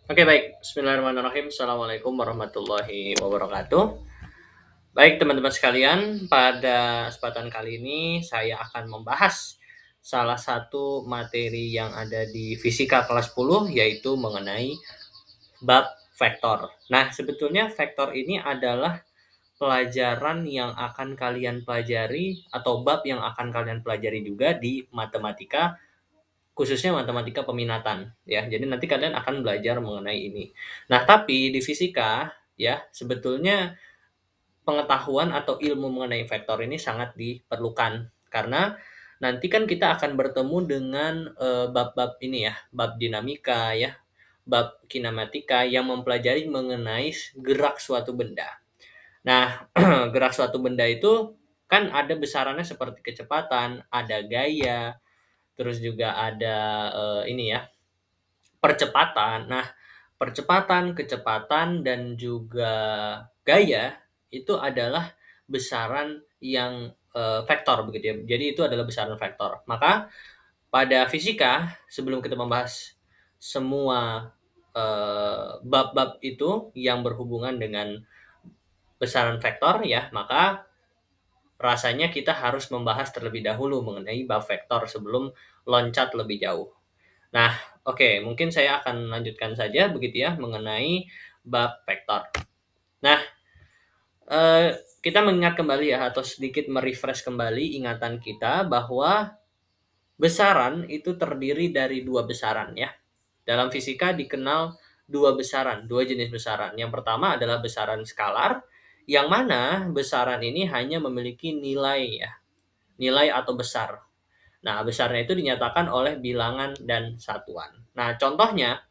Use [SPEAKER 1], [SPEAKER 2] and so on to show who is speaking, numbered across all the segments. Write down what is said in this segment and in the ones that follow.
[SPEAKER 1] Oke, baik. Bismillahirrahmanirrahim. Assalamualaikum warahmatullahi wabarakatuh. Baik, teman-teman sekalian, pada kesempatan kali ini saya akan membahas salah satu materi yang ada di fisika kelas 10, yaitu mengenai bab vektor. Nah, sebetulnya vektor ini adalah pelajaran yang akan kalian pelajari atau bab yang akan kalian pelajari juga di matematika, khususnya matematika peminatan ya. Jadi nanti kalian akan belajar mengenai ini. Nah, tapi di fisika ya, sebetulnya pengetahuan atau ilmu mengenai vektor ini sangat diperlukan karena nanti kan kita akan bertemu dengan bab-bab ini ya, bab dinamika ya, bab kinematika yang mempelajari mengenai gerak suatu benda. Nah, gerak suatu benda itu kan ada besarannya seperti kecepatan, ada gaya, terus juga ada ini ya, percepatan. Nah, percepatan, kecepatan, dan juga gaya itu adalah besaran yang vektor begitu ya. Jadi itu adalah besaran vektor. Maka pada fisika sebelum kita membahas semua bab-bab itu yang berhubungan dengan besaran vektor ya, maka rasanya kita harus membahas terlebih dahulu mengenai bab vektor sebelum loncat lebih jauh. Nah, oke, mungkin saya akan lanjutkan saja begitu ya mengenai bab vektor. Nah, kita mengingat kembali ya atau sedikit merefresh kembali ingatan kita bahwa besaran itu terdiri dari dua besaran ya. Dalam fisika dikenal dua besaran, dua jenis besaran. Yang pertama adalah besaran skalar, yang mana besaran ini hanya memiliki nilai ya, nilai atau besar. Nah, besarnya itu dinyatakan oleh bilangan dan satuan. Nah, contohnya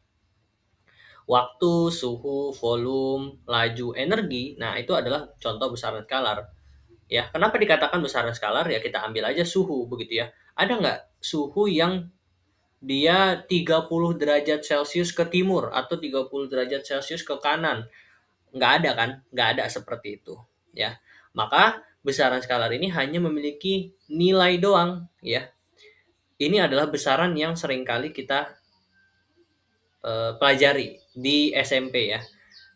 [SPEAKER 1] waktu, suhu, volume, laju, energi. Nah, itu adalah contoh besaran skalar. Ya, kenapa dikatakan besaran skalar? Ya, kita ambil aja suhu begitu ya. Ada nggak suhu yang dia 30 derajat Celcius ke timur atau 30 derajat Celcius ke kanan? Nggak ada kan? Nggak ada seperti itu. Ya, maka besaran skalar ini hanya memiliki nilai doang. Ya, ini adalah besaran yang seringkali kita pelajari di SMP ya,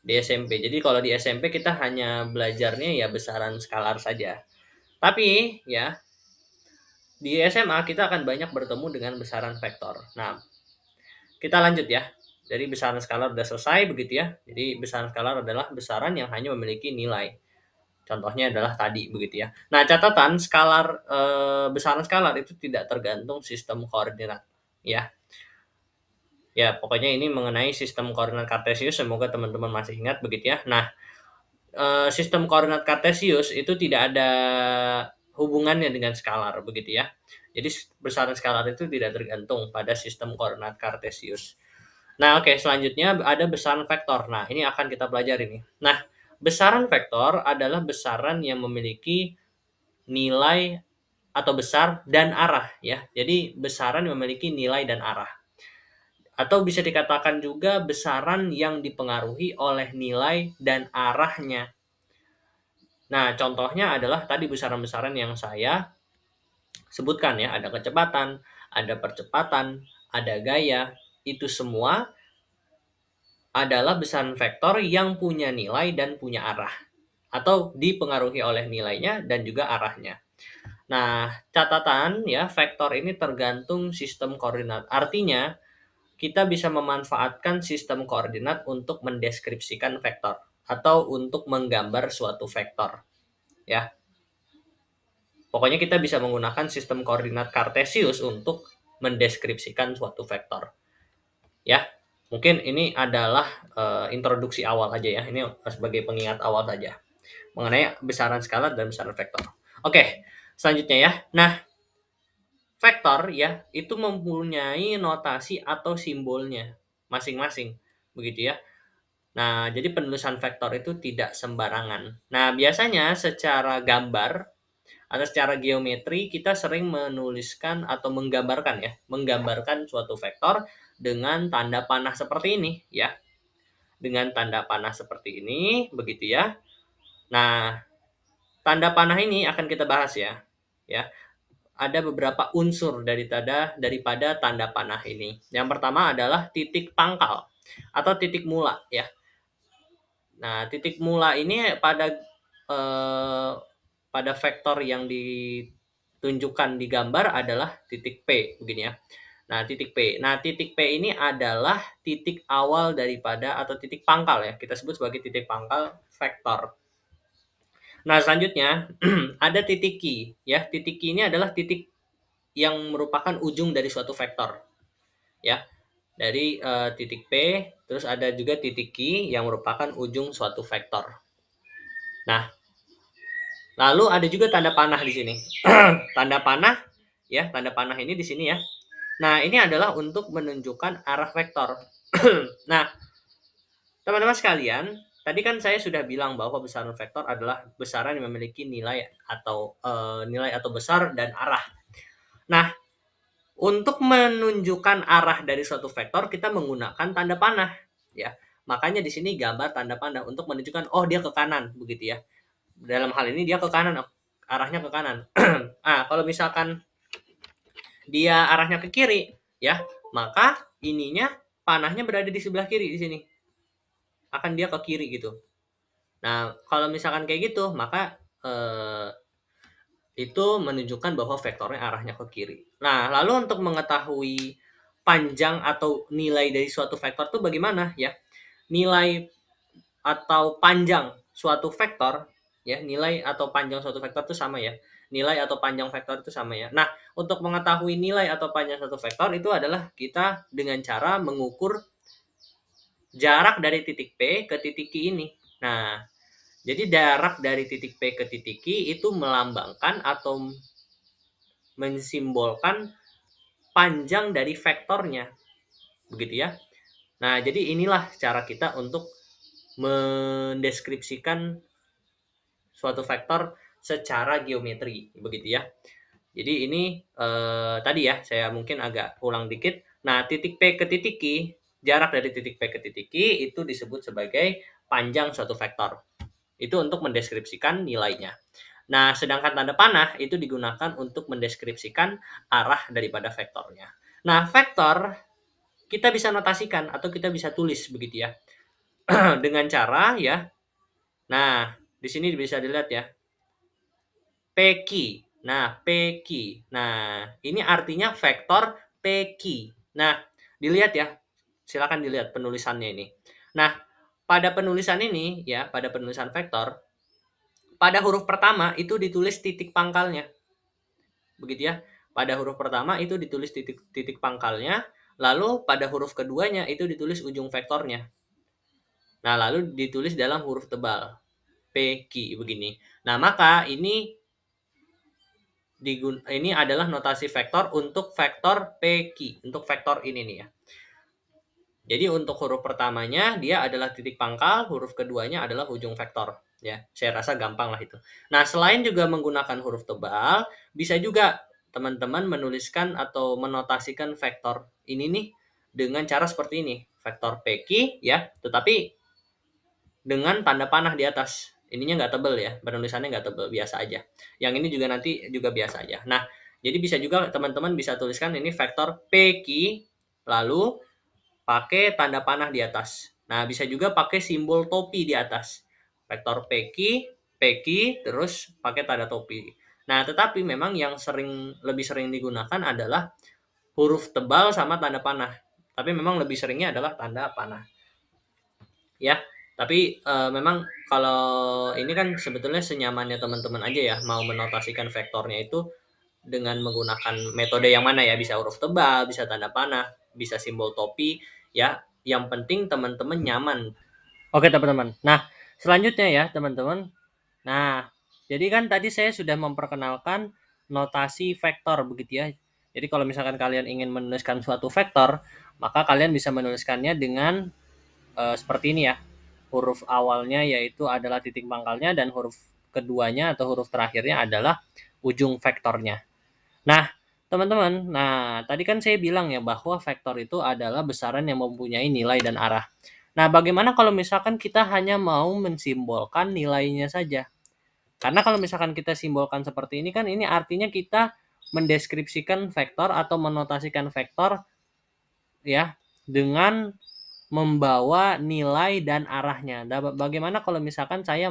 [SPEAKER 1] di SMP. Jadi kalau di SMP kita hanya belajarnya ya besaran skalar saja. Tapi ya di SMA kita akan banyak bertemu dengan besaran vektor. Nah, kita lanjut ya. Jadi besaran skalar sudah selesai begitu ya. Jadi besaran skalar adalah besaran yang hanya memiliki nilai. Contohnya adalah tadi begitu ya. Nah, catatan skalar besaran skalar itu tidak tergantung sistem koordinat ya. Ya, pokoknya ini mengenai sistem koordinat kartesius, semoga teman-teman masih ingat begitu ya. Nah, sistem koordinat kartesius itu tidak ada hubungannya dengan skalar begitu ya. Jadi besaran skalar itu tidak tergantung pada sistem koordinat kartesius. Nah, oke, selanjutnya ada besaran vektor. Nah, ini akan kita pelajari nih. Nah, besaran vektor adalah besaran yang memiliki nilai atau besar dan arah ya. Jadi besaran yang memiliki nilai dan arah. Atau bisa dikatakan juga besaran yang dipengaruhi oleh nilai dan arahnya. Nah, contohnya adalah tadi besaran-besaran yang saya sebutkan ya, ada kecepatan, ada percepatan, ada gaya, itu semua adalah besaran vektor yang punya nilai dan punya arah atau dipengaruhi oleh nilainya dan juga arahnya. Nah, catatan ya, vektor ini tergantung sistem koordinat. Artinya, kita bisa memanfaatkan sistem koordinat untuk mendeskripsikan vektor atau untuk menggambar suatu vektor ya. Pokoknya kita bisa menggunakan sistem koordinat kartesius untuk mendeskripsikan suatu vektor. Ya, mungkin ini adalah introduksi awal aja ya. Ini sebagai pengingat awal saja mengenai besaran skalar dan besaran vektor. Oke, selanjutnya ya. Nah, vektor ya itu mempunyai notasi atau simbolnya masing-masing, begitu ya. Nah, jadi penulisan vektor itu tidak sembarangan. Nah, biasanya secara gambar atau secara geometri kita sering menuliskan atau menggambarkan suatu vektor dengan tanda panah seperti ini ya. Dengan tanda panah seperti ini, begitu ya. Nah, tanda panah ini akan kita bahas ya. Ya, ada beberapa unsur daripada tanda panah ini. Yang pertama adalah titik pangkal. atau titik mula ya. Nah, titik mula ini pada vektor yang ditunjukkan di gambar adalah titik P begini ya. Nah, titik P. Nah, titik P ini adalah titik awal daripada atau titik pangkal ya. Kita sebut sebagai titik pangkal vektor. Nah, selanjutnya ada titik Q ya. Titik Q ini adalah titik yang merupakan ujung dari suatu vektor ya. Dari titik P, terus ada juga titik Q yang merupakan ujung suatu vektor. Nah, lalu ada juga tanda panah di sini. Tanda panah ya, tanda panah ini di sini ya. Nah, ini adalah untuk menunjukkan arah vektor. Nah, teman-teman sekalian, tadi kan saya sudah bilang bahwa besaran vektor adalah besaran yang memiliki nilai atau besar dan arah. Nah, untuk menunjukkan arah dari suatu vektor kita menggunakan tanda panah ya. Makanya di sini gambar tanda panah untuk menunjukkan oh dia ke kanan begitu ya. Dalam hal ini dia ke kanan, arahnya ke kanan. Nah, kalau misalkan dia arahnya ke kiri ya, maka ininya panahnya berada di sebelah kiri di sini. Akan dia ke kiri gitu. Nah, kalau misalkan kayak gitu, maka itu menunjukkan bahwa vektornya arahnya ke kiri. Nah, lalu untuk mengetahui panjang atau nilai dari suatu vektor itu bagaimana ya? Nilai atau panjang suatu vektor ya, nilai atau panjang suatu vektor itu sama ya. Nilai atau panjang vektor itu sama ya. Nah, untuk mengetahui nilai atau panjang suatu vektor itu adalah kita dengan cara mengukur jarak dari titik P ke titik Q ini. Nah, jadi jarak dari titik P ke titik Q itu melambangkan atau mensimbolkan panjang dari vektornya. Begitu ya. Nah, jadi inilah cara kita untuk mendeskripsikan suatu vektor secara geometri, begitu ya. Jadi ini tadi ya, saya mungkin agak ulang dikit. Nah, titik P ke titik Q, jarak dari titik P ke titik Q itu disebut sebagai panjang suatu vektor. Itu untuk mendeskripsikan nilainya. Nah, sedangkan tanda panah itu digunakan untuk mendeskripsikan arah daripada vektornya. Nah, vektor kita bisa notasikan atau kita bisa tulis begitu ya. Dengan cara ya. Nah, di sini bisa dilihat ya. PQ. Nah, PQ. Nah, ini artinya vektor PQ. Nah, dilihat ya. Silakan dilihat penulisannya ini. Nah, pada penulisan ini ya, pada penulisan vektor, pada huruf pertama itu ditulis titik pangkalnya. Begitu ya. Pada huruf pertama itu ditulis titik pangkalnya, lalu pada huruf keduanya itu ditulis ujung vektornya. Nah, lalu ditulis dalam huruf tebal. PQ begini. Nah, maka ini adalah notasi vektor untuk vektor PQ, untuk vektor ini nih ya. Jadi untuk huruf pertamanya dia adalah titik pangkal, huruf keduanya adalah ujung vektor ya. Saya rasa gampang lah itu. Nah, selain juga menggunakan huruf tebal, bisa juga teman-teman menuliskan atau menotasikan vektor ini nih dengan cara seperti ini. Vektor PQ ya, tetapi dengan tanda panah di atas. Ininya nggak tebel ya, penulisannya nggak tebel, biasa aja. Yang ini juga nanti juga biasa aja. Nah, jadi bisa juga teman-teman bisa tuliskan ini vektor PQ, lalu pakai tanda panah di atas. Nah, bisa juga pakai simbol topi di atas. Vektor PQ, PQ, terus pakai tanda topi. Nah, tetapi memang yang lebih sering digunakan adalah huruf tebal sama tanda panah. Tapi memang lebih seringnya adalah tanda panah. Ya, tapi memang kalau ini kan sebetulnya senyamannya teman-teman aja ya, mau menotasikan vektornya itu dengan menggunakan metode yang mana ya, bisa huruf tebal, bisa tanda panah, bisa simbol topi ya, yang penting teman-teman nyaman. Oke teman-teman, nah selanjutnya ya teman-teman, nah jadi kan tadi saya sudah memperkenalkan notasi vektor begitu ya. Jadi kalau misalkan kalian ingin menuliskan suatu vektor, maka kalian bisa menuliskannya dengan seperti ini ya. Huruf awalnya yaitu adalah titik pangkalnya dan huruf keduanya atau huruf terakhirnya adalah ujung vektornya. Nah, teman-teman, tadi kan saya bilang ya bahwa vektor itu adalah besaran yang mempunyai nilai dan arah. Nah, bagaimana kalau misalkan kita hanya mau mensimbolkan nilainya saja? Karena kalau misalkan kita simbolkan seperti ini kan ini artinya kita mendeskripsikan vektor atau menotasikan vektor ya dengan membawa nilai dan arahnya. Bagaimana kalau misalkan saya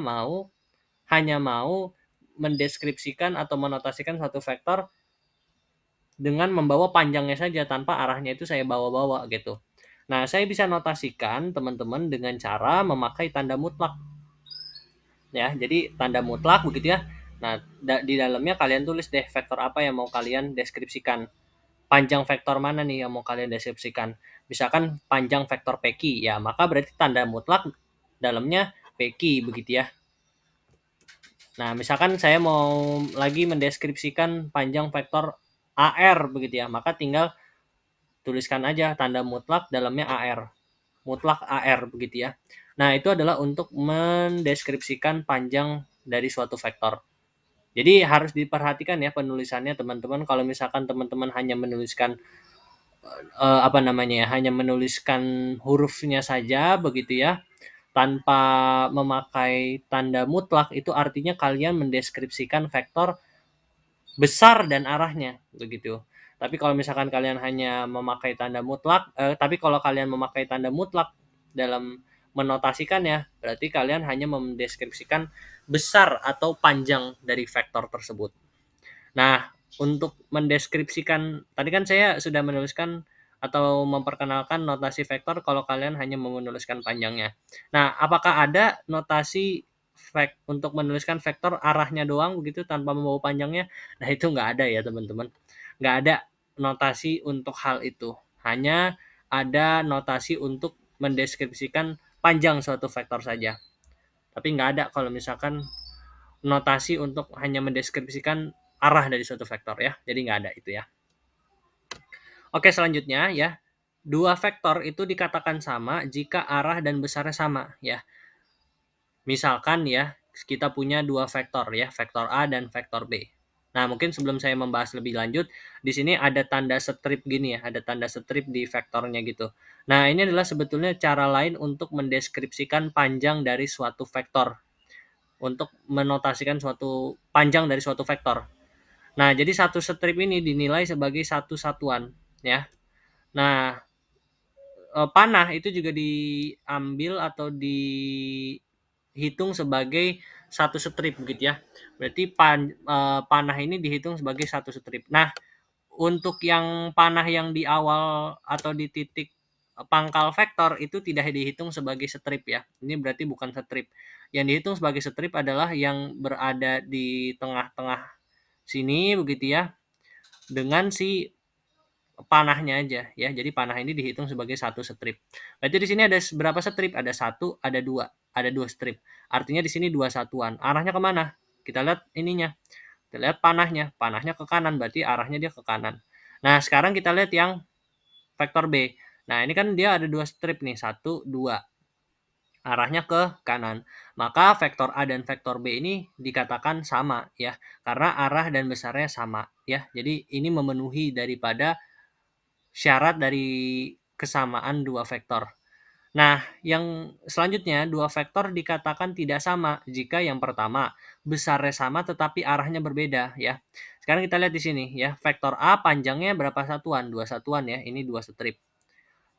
[SPEAKER 1] hanya mau mendeskripsikan atau menotasikan suatu vektor dengan membawa panjangnya saja tanpa arahnya itu saya bawa-bawa gitu. Nah, saya bisa notasikan teman-teman dengan cara memakai tanda mutlak. Ya, jadi tanda mutlak begitu ya. Nah, di dalamnya kalian tulis deh vektor apa yang mau kalian deskripsikan. Panjang vektor mana nih yang mau kalian deskripsikan. Misalkan panjang vektor PQ, ya maka berarti tanda mutlak dalamnya PQ begitu ya. Nah, misalkan saya mau lagi mendeskripsikan panjang vektor AR begitu ya, maka tinggal tuliskan aja tanda mutlak dalamnya AR. Mutlak AR begitu ya. Nah, itu adalah untuk mendeskripsikan panjang dari suatu vektor. Jadi harus diperhatikan ya penulisannya teman-teman. Kalau misalkan teman-teman hanya menuliskan hanya menuliskan hurufnya saja begitu ya, tanpa memakai tanda mutlak, itu artinya kalian mendeskripsikan vektor besar dan arahnya begitu. Tapi kalau misalkan kalian hanya memakai tanda mutlak, kalau kalian memakai tanda mutlak dalam menotasikannya, berarti kalian hanya mendeskripsikan besar atau panjang dari vektor tersebut. Nah, untuk mendeskripsikan, tadi kan saya sudah menuliskan atau memperkenalkan notasi vektor kalau kalian hanya menuliskan panjangnya. Nah, apakah ada notasi untuk menuliskan vektor arahnya doang begitu tanpa membawa panjangnya? Nah, itu nggak ada ya teman-teman. Nggak ada notasi untuk hal itu. Hanya ada notasi untuk mendeskripsikan panjang suatu vektor saja. Tapi nggak ada kalau misalkan notasi untuk hanya mendeskripsikan arah dari suatu vektor ya. Jadi nggak ada itu ya. Oke, selanjutnya ya. Dua vektor itu dikatakan sama jika arah dan besarnya sama ya. Misalkan ya, kita punya dua vektor ya, vektor A dan vektor B. Nah, mungkin sebelum saya membahas lebih lanjut, di sini ada tanda strip gini ya, ada tanda strip di vektornya gitu. Nah, ini adalah sebetulnya cara lain untuk mendeskripsikan panjang dari suatu vektor. Untuk menotasikan suatu panjang dari suatu vektor. Nah, jadi satu strip ini dinilai sebagai satu satuan ya. Nah, panah itu juga diambil atau dihitung sebagai satu strip begitu ya. Berarti panah ini dihitung sebagai satu strip. Nah, untuk yang panah yang di awal atau di titik pangkal vektor itu tidak dihitung sebagai strip ya. Ini berarti bukan strip. Yang dihitung sebagai strip adalah yang berada di tengah-tengah sini begitu ya. Dengan si panahnya aja ya. Jadi panah ini dihitung sebagai satu strip. Berarti di sini ada berapa strip? Ada satu, ada dua. Ada dua strip. Artinya di sini dua satuan. Arahnya kemana? Kita lihat ininya. Kita lihat panahnya. Panahnya ke kanan, berarti arahnya dia ke kanan. Nah, sekarang kita lihat yang vektor B. Nah, ini kan dia ada dua strip nih. Satu, dua. Arahnya ke kanan. Maka vektor A dan vektor B ini dikatakan sama ya. Karena arah dan besarnya sama ya. Jadi ini memenuhi daripada syarat dari kesamaan dua vektor. Nah, yang selanjutnya dua vektor dikatakan tidak sama jika yang pertama besarnya sama tetapi arahnya berbeda ya. Sekarang kita lihat di sini ya, vektor A panjangnya berapa satuan? Dua satuan ya, ini dua strip.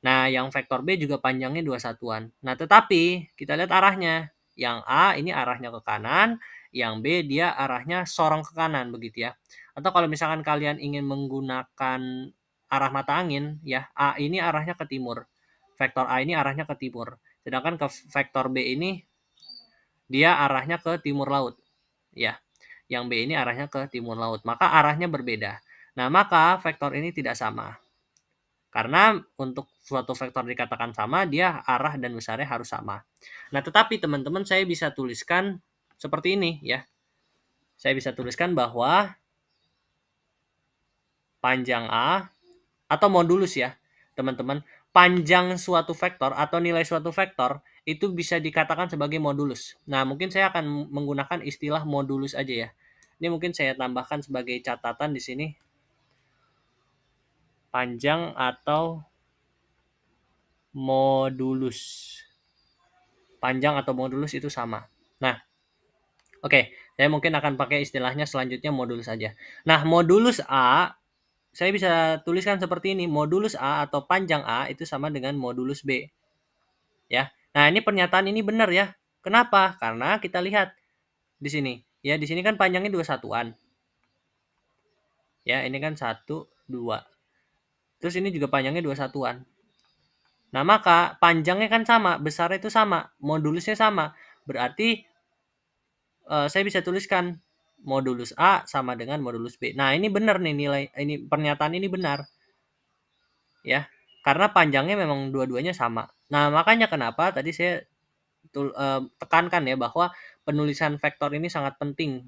[SPEAKER 1] Nah, yang vektor B juga panjangnya dua satuan. Nah, tetapi kita lihat arahnya. Yang A ini arahnya ke kanan, yang B dia arahnya sorong ke kanan begitu ya. Atau kalau misalkan kalian ingin menggunakan arah mata angin ya, A ini arahnya ke timur. Vektor A ini arahnya ke timur. Sedangkan ke vektor B ini dia arahnya ke timur laut. Ya. Yang B ini arahnya ke timur laut. Maka arahnya berbeda. Nah, maka vektor ini tidak sama. Karena untuk suatu vektor dikatakan sama, dia arah dan besarnya harus sama. Nah, tetapi teman-teman saya bisa tuliskan seperti ini ya. Saya bisa tuliskan bahwa panjang A atau modulus ya, teman-teman. Panjang suatu vektor atau nilai suatu vektor itu bisa dikatakan sebagai modulus. Nah, mungkin saya akan menggunakan istilah modulus aja ya. Ini mungkin saya tambahkan sebagai catatan di sini. Panjang atau modulus. Panjang atau modulus itu sama. Nah, oke, saya mungkin akan pakai istilahnya selanjutnya modulus saja. Nah, modulus A saya bisa tuliskan seperti ini. Modulus A atau panjang A itu sama dengan modulus B. ya. Nah, ini pernyataan ini benar ya. Kenapa? Karena kita lihat di sini. Ya, di sini kan panjangnya 2 satuan. Ya, ini kan 1, 2. Terus ini juga panjangnya 2 satuan. Nah, maka panjangnya kan sama, besarnya itu sama, modulusnya sama. Berarti saya bisa tuliskan modulus A sama dengan modulus B. Nah, ini benar nih nilai ini pernyataan ini benar. Ya. Karena panjangnya memang dua-duanya sama. Nah, makanya kenapa tadi saya tekankan ya bahwa penulisan vektor ini sangat penting.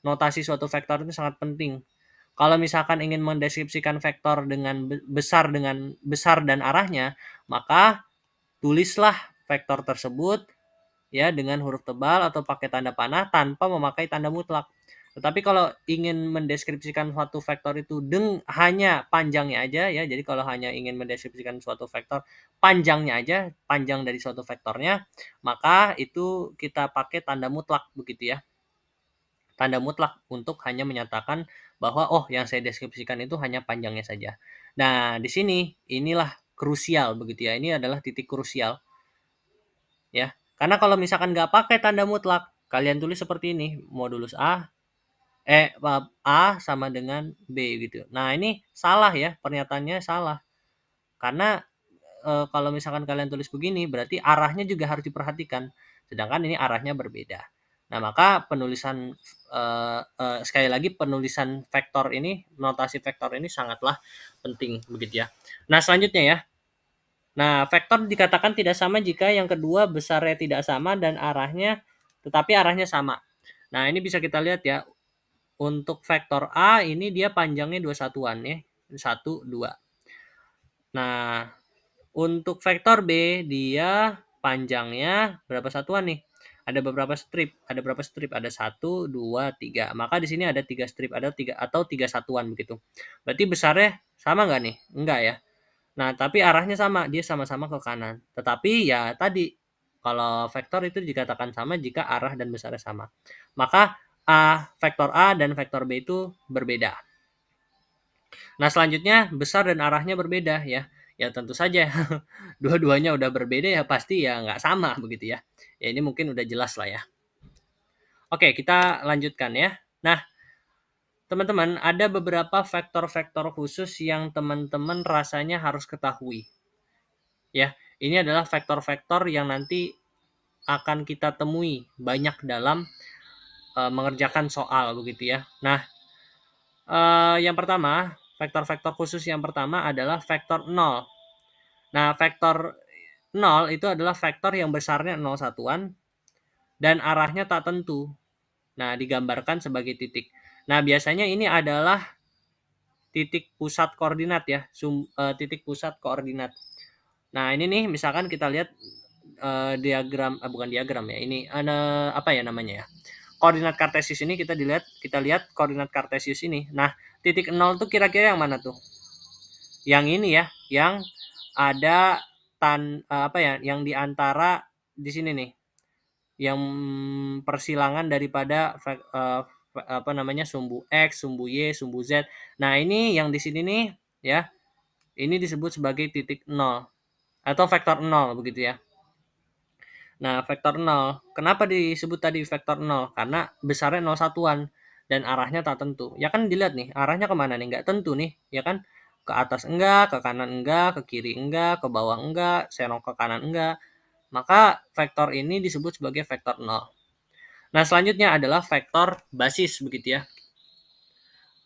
[SPEAKER 1] Notasi suatu vektor itu sangat penting. Kalau misalkan ingin mendeskripsikan vektor dengan besar dan arahnya, maka tulislah vektor tersebut ya dengan huruf tebal atau pakai tanda panah tanpa memakai tanda mutlak. Tetapi kalau ingin mendeskripsikan suatu vektor itu hanya panjangnya aja ya, jadi kalau hanya ingin mendeskripsikan suatu vektor panjangnya aja, panjang dari suatu vektornya, maka itu kita pakai tanda mutlak begitu ya. Tanda mutlak untuk hanya menyatakan bahwa oh yang saya deskripsikan itu hanya panjangnya saja. Nah, di sini inilah krusial begitu ya. Ini adalah titik krusial ya. Karena kalau misalkan nggak pakai tanda mutlak, kalian tulis seperti ini, modulus A sama dengan B gitu. Nah, ini salah ya, pernyataannya salah. Karena kalau misalkan kalian tulis begini, berarti arahnya juga harus diperhatikan. Sedangkan ini arahnya berbeda. Nah, maka penulisan sekali lagi penulisan vektor ini, notasi vektor ini sangatlah penting begitu ya. Nah, selanjutnya ya. Nah, vektor dikatakan tidak sama jika yang kedua besarnya tidak sama dan tetapi arahnya sama. Nah, ini bisa kita lihat ya. Untuk vektor A ini dia panjangnya 2 satuan ya. 1, 2. Nah, untuk vektor B dia panjangnya berapa satuan nih? Ada beberapa strip. Ada berapa strip? Ada 1, 2, 3. Maka di sini ada 3 strip, ada 3 satuan begitu. Berarti besarnya sama nggak nih? Enggak ya. Nah, tapi arahnya sama, dia sama-sama ke kanan. Tetapi ya tadi, kalau vektor itu dikatakan sama jika arah dan besarnya sama. Maka vektor A dan vektor B itu berbeda. Nah, selanjutnya besar dan arahnya berbeda ya. Ya tentu saja dua-duanya udah berbeda ya pasti ya nggak sama begitu ya. Ya ini mungkin udah jelas lah ya. Oke, kita lanjutkan ya. Nah, teman-teman, ada beberapa vektor-vektor khusus yang teman-teman rasanya harus ketahui. Ya, ini adalah vektor-vektor yang nanti akan kita temui banyak dalam mengerjakan soal begitu ya. Nah, yang pertama, vektor-vektor khusus yang pertama adalah vektor 0. Nah, vektor 0 itu adalah vektor yang besarnya 0 satuan dan arahnya tak tentu. Nah, digambarkan sebagai titik. Nah, biasanya ini adalah titik pusat koordinat ya, titik pusat koordinat. Nah, ini nih misalkan kita lihat diagram bukan diagram ya. Ini apa ya namanya ya? Koordinat kartesius ini kita lihat koordinat kartesius ini. Nah, titik 0 tuh kira-kira yang mana tuh? Yang ini ya, yang ada apa ya, yang di antara di sini nih. Yang persilangan daripada apa namanya sumbu X, sumbu Y, sumbu Z. Nah, ini yang di sini nih ya. Ini disebut sebagai titik 0 atau vektor 0 begitu ya. Nah, vektor 0. Kenapa disebut tadi vektor 0? Karena besarnya 0 satuan dan arahnya tak tentu. Ya kan dilihat nih, arahnya kemana nih? Nggak tentu nih, ya kan? Ke atas enggak, ke kanan enggak, ke kiri enggak, ke bawah enggak, serong ke kanan enggak. Maka vektor ini disebut sebagai vektor 0. Nah, selanjutnya adalah vektor basis begitu ya.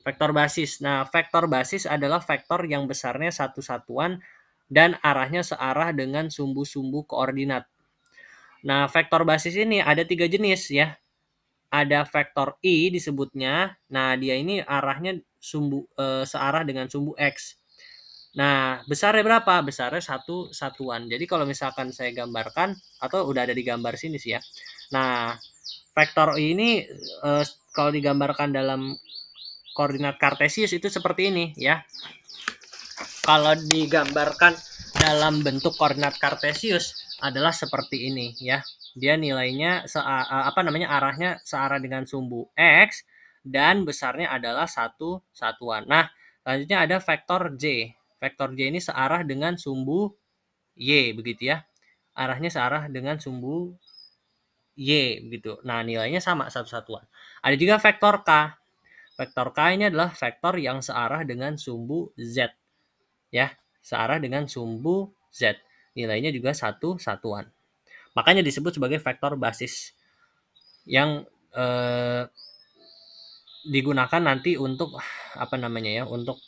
[SPEAKER 1] Vektor basis. Nah, vektor basis adalah vektor yang besarnya satu satuan dan arahnya searah dengan sumbu-sumbu koordinat. Nah, vektor basis ini ada 3 jenis ya. Ada vektor I disebutnya. Nah, dia ini arahnya searah dengan sumbu X. Nah, besarnya berapa? Besarnya satu satuan. Jadi kalau misalkan saya gambarkan atau udah ada di gambar sini sih ya. Nah, vektor I ini kalau digambarkan dalam koordinat kartesius itu seperti ini ya. Kalau digambarkan dalam bentuk koordinat kartesius adalah seperti ini ya. Dia nilainya arahnya searah dengan sumbu X dan besarnya adalah satu satuan. Nah, selanjutnya ada vektor J. Vektor J ini searah dengan sumbu Y begitu ya. arahnya searah dengan sumbu Y gitu. Nah, nilainya sama satu satuan. Ada juga vektor K. Vektor K ini adalah vektor yang searah dengan sumbu Z. Ya, searah dengan sumbu Z. Nilainya juga satu satuan. Makanya disebut sebagai vektor basis yang digunakan nanti untuk untuk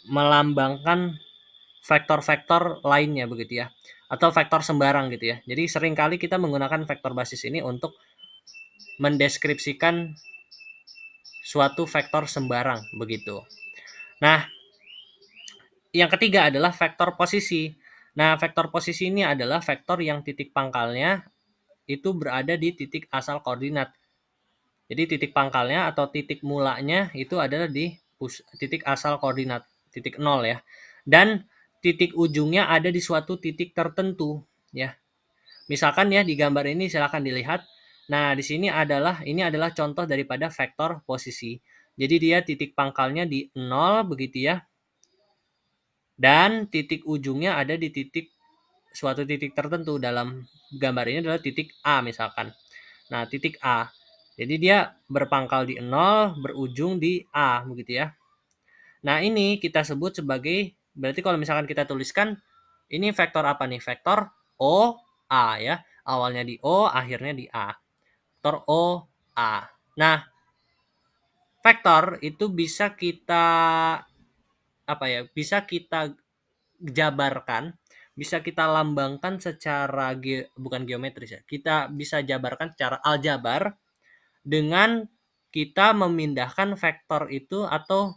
[SPEAKER 1] melambangkan vektor-vektor lainnya begitu ya, atau vektor sembarang gitu ya. Jadi seringkali kita menggunakan vektor basis ini untuk mendeskripsikan suatu vektor sembarang begitu. Nah, yang ketiga adalah vektor posisi. Nah, vektor posisi ini adalah vektor yang titik pangkalnya itu berada di titik asal koordinat. Jadi titik pangkalnya atau titik mulanya itu adalah di titik asal koordinat, titik 0 ya. Dan titik ujungnya ada di suatu titik tertentu ya. Misalkan ya di gambar ini silakan dilihat. Nah, di sini ini adalah contoh daripada vektor posisi. Jadi dia titik pangkalnya di 0 begitu ya. Dan titik ujungnya ada di suatu titik tertentu. Dalam gambar ini adalah titik A misalkan. Nah, titik A. Jadi dia berpangkal di 0, berujung di A begitu ya. Nah, ini kita sebut sebagai, berarti kalau misalkan kita tuliskan ini vektor apa nih? Vektor O A ya. Awalnya di O, akhirnya di A. Vektor O A. Nah, vektor itu bisa kita bisa kita jabarkan, bisa kita lambangkan secara bukan geometris ya. Kita bisa jabarkan secara aljabar dengan kita memindahkan vektor itu atau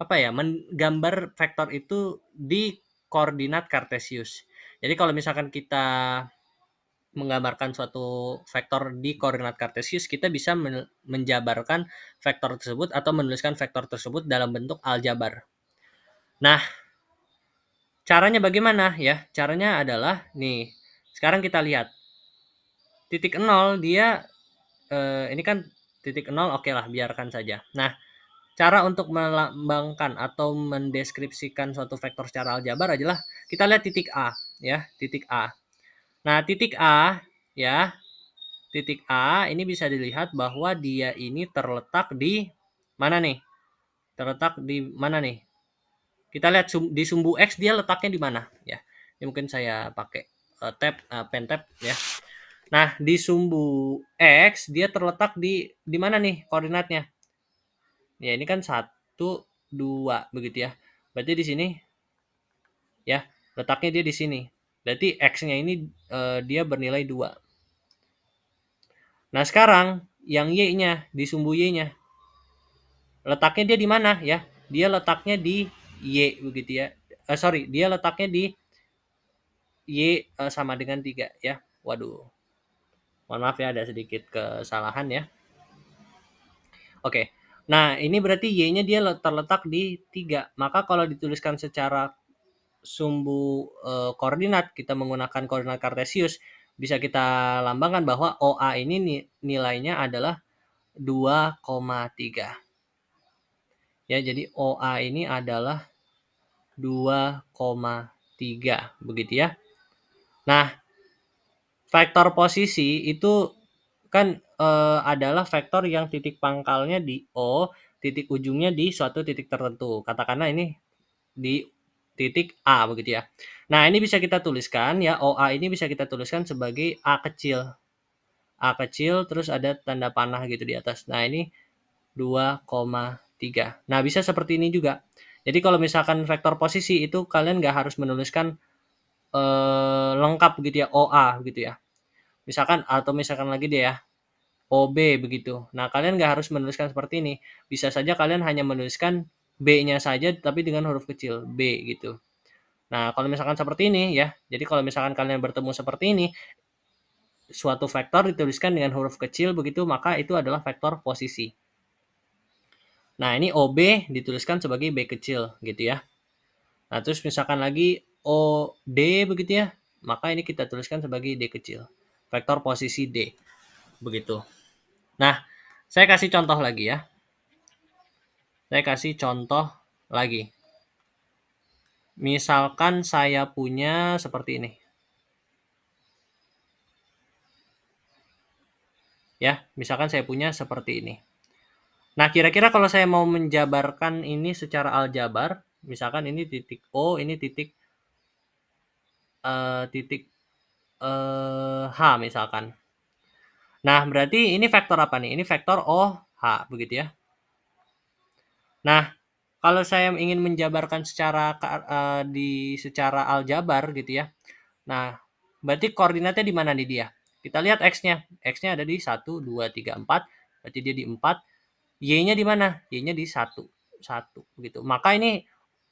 [SPEAKER 1] menggambar vektor itu di koordinat kartesius. Jadi kalau misalkan kita menggambarkan suatu vektor di koordinat kartesius, kita bisa menjabarkan vektor tersebut atau menuliskan vektor tersebut dalam bentuk aljabar. Nah, caranya bagaimana ya? Caranya adalah nih. Sekarang kita lihat. Titik 0 dia ini kan titik 0, oke lah biarkan saja. Nah, cara untuk melambangkan atau mendeskripsikan suatu vektor secara aljabar adalah kita lihat titik A ya, titik A. Nah, titik A ya, titik A ini bisa dilihat bahwa dia ini terletak di mana nih? Terletak di mana nih? Kita lihat di sumbu X dia letaknya di mana ya. Ini mungkin saya pakai pen tab ya. Nah, di sumbu X dia terletak di mana nih koordinatnya? Ya, ini kan 1, 2 begitu ya. Berarti di sini ya, letaknya dia di sini. Berarti X-nya ini dia bernilai 2. Nah, sekarang yang Y-nya, di sumbu Y-nya. Letaknya dia di mana ya? Dia letaknya di Y begitu ya. Dia letaknya di Y sama dengan 3 ya. Waduh. Mohon maaf ya ada sedikit kesalahan ya. Oke. Nah, ini berarti Y-nya dia terletak di 3. Maka kalau dituliskan secara sumbu koordinat, kita menggunakan koordinat kartesius, bisa kita lambangkan bahwa OA ini nilainya adalah 2,3. Ya, jadi OA ini adalah 2,3 begitu ya. Nah, vektor posisi itu kan adalah vektor yang titik pangkalnya di O, titik ujungnya di suatu titik tertentu. Katakanlah ini di titik A begitu ya. Nah, ini bisa kita tuliskan ya, OA ini bisa kita tuliskan sebagai A kecil. A kecil terus ada tanda panah gitu di atas. Nah, ini 2,3. Nah, bisa seperti ini juga. Jadi kalau misalkan vektor posisi itu kalian nggak harus menuliskan lengkap gitu ya, OA gitu ya. Misalkan lagi deh ya, OB begitu. Nah, kalian nggak harus menuliskan seperti ini. Bisa saja kalian hanya menuliskan B-nya saja tapi dengan huruf kecil, B gitu. Nah, kalau misalkan seperti ini ya, jadi kalau misalkan kalian bertemu seperti ini, suatu vektor dituliskan dengan huruf kecil begitu, maka itu adalah vektor posisi. Nah, ini OB dituliskan sebagai B kecil gitu ya. Nah, terus misalkan lagi OD begitu ya, maka ini kita tuliskan sebagai D kecil. Vektor posisi D. Begitu. Nah, saya kasih contoh lagi ya. Saya kasih contoh lagi. Misalkan saya punya seperti ini. Ya, misalkan saya punya seperti ini. Nah, kira-kira kalau saya mau menjabarkan ini secara aljabar, misalkan ini titik O, ini titik titik H misalkan. Nah, berarti ini vektor apa nih? Ini vektor OH, begitu ya. Nah, kalau saya ingin menjabarkan secara aljabar gitu ya. Nah, berarti koordinatnya di mana nih dia? Kita lihat X-nya. X-nya ada di 1, 2, 3, 4. Berarti dia di 4. Y-nya di mana? Y-nya di 1. 1 begitu. Maka ini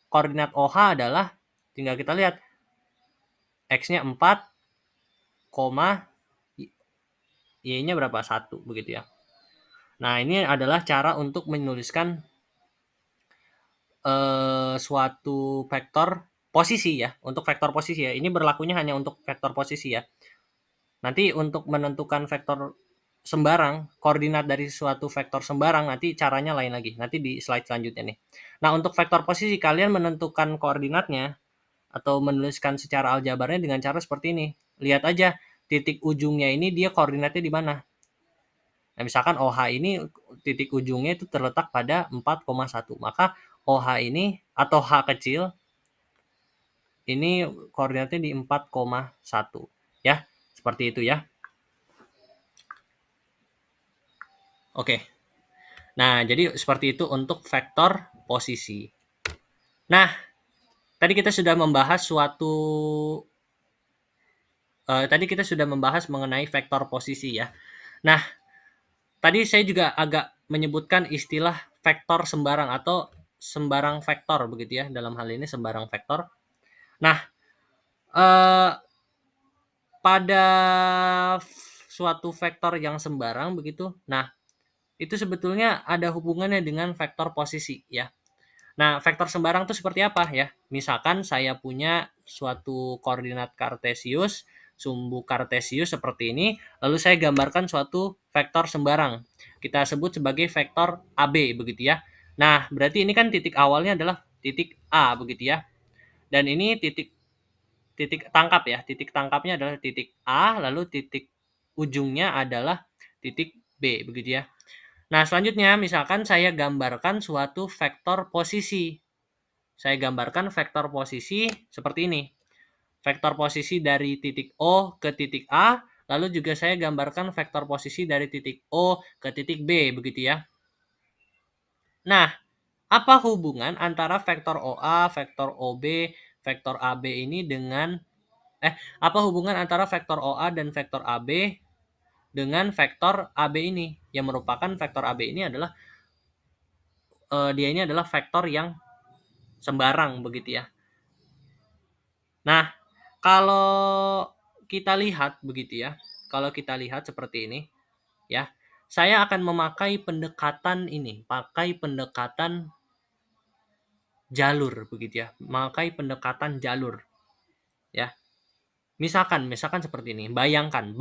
[SPEAKER 1] koordinat OH adalah tinggal kita lihat X-nya 4, Y-nya berapa? 1 begitu ya. Nah, ini adalah cara untuk menuliskan suatu vektor posisi ya. Untuk vektor posisi ya. Ini berlakunya hanya untuk vektor posisi ya. Nanti untuk menentukan vektor sembarang, koordinat dari suatu vektor sembarang nanti caranya lain lagi. Nanti di slide selanjutnya nih. Nah, untuk vektor posisi kalian menentukan koordinatnya atau menuliskan secara aljabarnya dengan cara seperti ini. Lihat aja titik ujungnya ini dia koordinatnya di mana. Nah, misalkan OH ini titik ujungnya itu terletak pada 4,1. Maka OH ini atau H kecil ini koordinatnya di 4,1 ya. Seperti itu ya. Oke. Nah, jadi seperti itu untuk vektor posisi. Nah, tadi kita sudah membahas mengenai vektor posisi ya. Nah, tadi saya juga agak menyebutkan istilah vektor sembarang atau sembarang vektor begitu ya. Dalam hal ini sembarang vektor. Nah, pada suatu vektor yang sembarang begitu. Nah, itu sebetulnya ada hubungannya dengan vektor posisi ya. Nah, vektor sembarang itu seperti apa ya? Misalkan saya punya suatu koordinat kartesius, sumbu kartesius seperti ini, lalu saya gambarkan suatu vektor sembarang. Kita sebut sebagai vektor AB begitu ya. Nah, berarti ini kan titik awalnya adalah titik A begitu ya. Dan ini titik tangkap ya. Titik tangkapnya adalah titik A, lalu titik ujungnya adalah titik B begitu ya. Nah, selanjutnya misalkan saya gambarkan suatu vektor posisi. Saya gambarkan vektor posisi seperti ini. Vektor posisi dari titik O ke titik A, lalu juga saya gambarkan vektor posisi dari titik O ke titik B, begitu ya. Nah, apa hubungan antara vektor OA, vektor OB, vektor AB ini dengan apa hubungan antara vektor OA dan vektor AB dengan vektor AB ini? Yang merupakan vektor AB ini adalah dia ini adalah vektor yang sembarang begitu ya. Nah, kalau kita lihat begitu ya, kalau kita lihat seperti ini ya, saya akan memakai pendekatan ini, pakai pendekatan jalur begitu ya, memakai pendekatan jalur ya. Misalkan seperti ini, bayangkan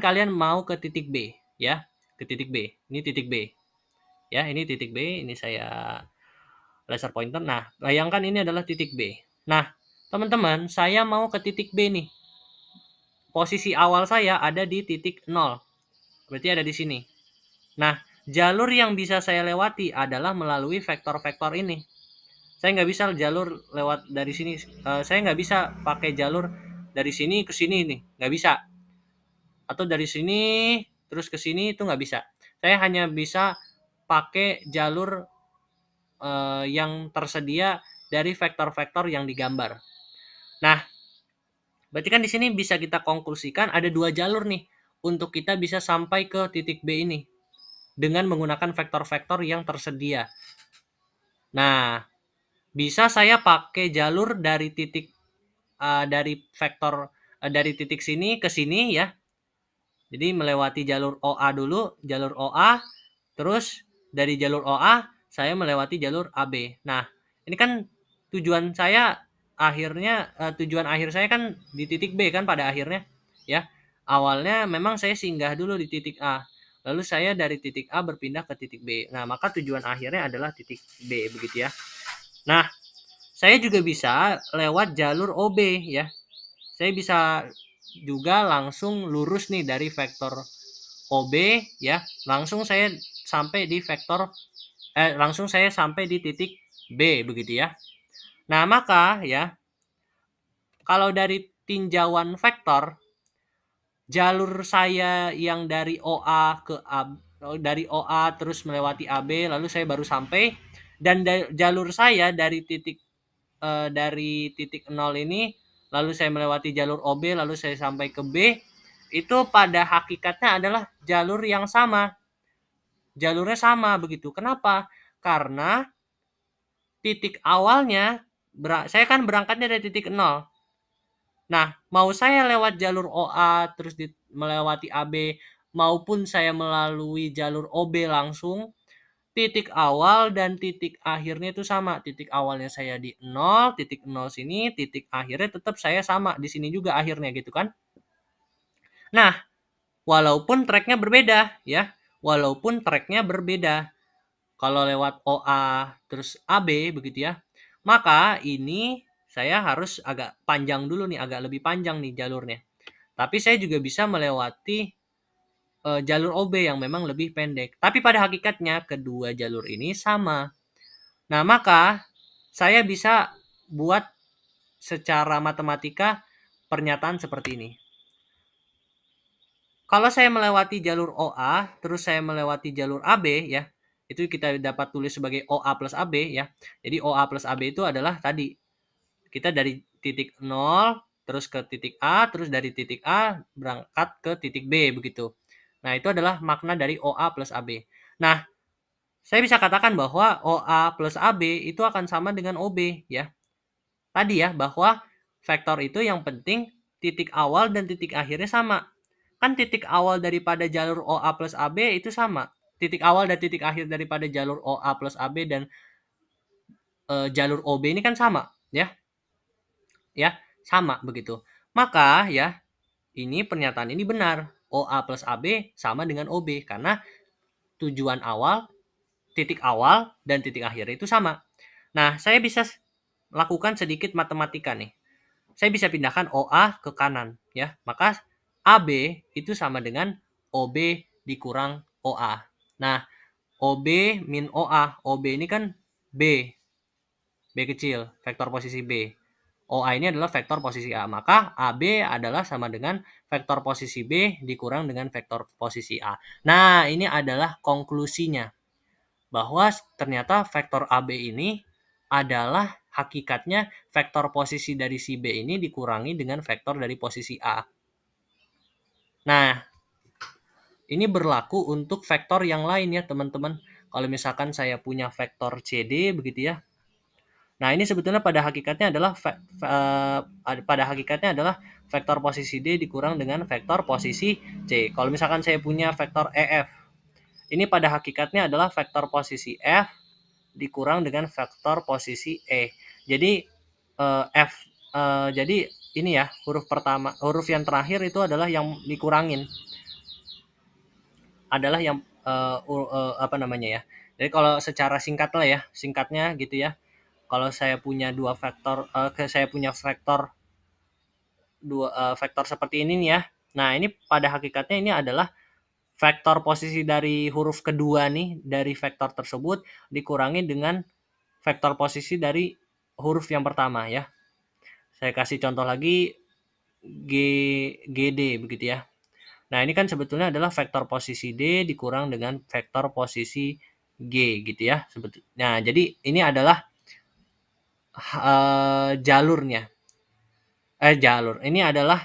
[SPEAKER 1] kalian mau ke titik B ya, ke titik B. Ini titik B. Ya, ini titik B, ini saya laser pointer. Nah, bayangkan ini adalah titik B. Nah, teman-teman, saya mau ke titik B nih. Posisi awal saya ada di titik 0. Berarti ada di sini. Nah, jalur yang bisa saya lewati adalah melalui vektor-vektor ini. Saya nggak bisa jalur lewat dari sini. Saya nggak bisa pakai jalur dari sini ke sini nih. Nggak bisa. Atau dari sini terus ke sini itu nggak bisa. Saya hanya bisa pakai jalur yang tersedia dari vektor-vektor yang digambar. Nah, berarti kan di sini bisa kita konklusikan ada dua jalur nih untuk kita bisa sampai ke titik B ini dengan menggunakan vektor-vektor yang tersedia. Nah, bisa saya pakai jalur dari titik dari vektor dari titik sini ke sini ya. Jadi melewati jalur OA dulu, jalur OA, terus dari jalur OA saya melewati jalur AB. Nah, ini kan tujuan saya akhirnya tujuan akhir saya kan di titik B kan pada akhirnya ya. Awalnya memang saya singgah dulu di titik A. Lalu saya dari titik A berpindah ke titik B. Nah, maka tujuan akhirnya adalah titik B begitu ya. Nah, saya juga bisa lewat jalur OB ya. Saya bisa juga langsung lurus nih dari vektor OB ya, langsung saya sampai di titik B begitu ya. Nah, maka ya kalau dari tinjauan vektor, jalur saya yang dari OA ke A, dari OA terus melewati AB lalu saya baru sampai, dan jalur saya dari titik 0 ini lalu saya melewati jalur OB lalu saya sampai ke B, itu pada hakikatnya adalah jalur yang sama. Jalurnya sama begitu. Kenapa? Karena titik awalnya saya kan berangkatnya dari titik 0. Nah, mau saya lewat jalur OA terus melewati AB maupun saya melalui jalur OB langsung, titik awal dan titik akhirnya itu sama. Titik awalnya saya di 0, titik 0 sini, titik akhirnya tetap saya sama di sini juga akhirnya gitu kan. Nah, walaupun tracknya berbeda ya, walaupun tracknya berbeda. Kalau lewat OA terus AB begitu ya, maka ini saya harus agak panjang dulu nih, agak lebih panjang nih jalurnya. Tapi saya juga bisa melewati jalur OB yang memang lebih pendek. Tapi pada hakikatnya kedua jalur ini sama. Nah, maka saya bisa buat secara matematika pernyataan seperti ini. Kalau saya melewati jalur OA, terus saya melewati jalur AB ya, itu kita dapat tulis sebagai OA plus AB ya. Jadi OA plus AB itu adalah tadi, kita dari titik 0, terus ke titik A, terus dari titik A berangkat ke titik B begitu. Nah, itu adalah makna dari OA plus AB. Nah, saya bisa katakan bahwa OA plus AB itu akan sama dengan OB ya. Tadi ya, bahwa vektor itu yang penting titik awal dan titik akhirnya sama. Kan titik awal daripada jalur OA plus AB itu sama. Titik awal dan titik akhir daripada jalur OA plus AB dan jalur OB ini kan sama, ya. Ya, sama begitu. Maka ya, ini pernyataan ini benar. OA plus AB sama dengan OB karena tujuan awal, titik awal dan titik akhir itu sama. Nah, saya bisa lakukan sedikit matematika nih. Saya bisa pindahkan OA ke kanan ya. Maka AB itu sama dengan OB dikurang OA. Nah, OB min OA. OB ini kan B. B kecil, vektor posisi B. OA ini adalah vektor posisi A. Maka AB adalah sama dengan vektor posisi B dikurang dengan vektor posisi A. Nah, ini adalah konklusinya. Bahwa ternyata vektor AB ini adalah hakikatnya vektor posisi dari si B ini dikurangi dengan vektor dari posisi A. Nah, ini berlaku untuk vektor yang lain ya teman-teman. Kalau misalkan saya punya vektor CD begitu ya. Nah, ini sebetulnya pada hakikatnya adalah vektor posisi D dikurang dengan vektor posisi C. Kalau misalkan saya punya vektor EF, ini pada hakikatnya adalah vektor posisi F dikurang dengan vektor posisi E. Jadi jadi ini ya, huruf yang terakhir itu adalah yang dikurangin. Adalah yang apa namanya ya. Jadi kalau secara singkatnya gitu ya. Kalau saya punya vektor seperti ini nih ya. Nah, ini pada hakikatnya ini adalah vektor posisi dari huruf kedua nih dari vektor tersebut dikurangi dengan vektor posisi dari huruf yang pertama ya. Saya kasih contoh lagi GD begitu ya. Nah, ini kan sebetulnya adalah vektor posisi D dikurang dengan vektor posisi G gitu ya. Nah, jadi ini adalah jalurnya. Ini adalah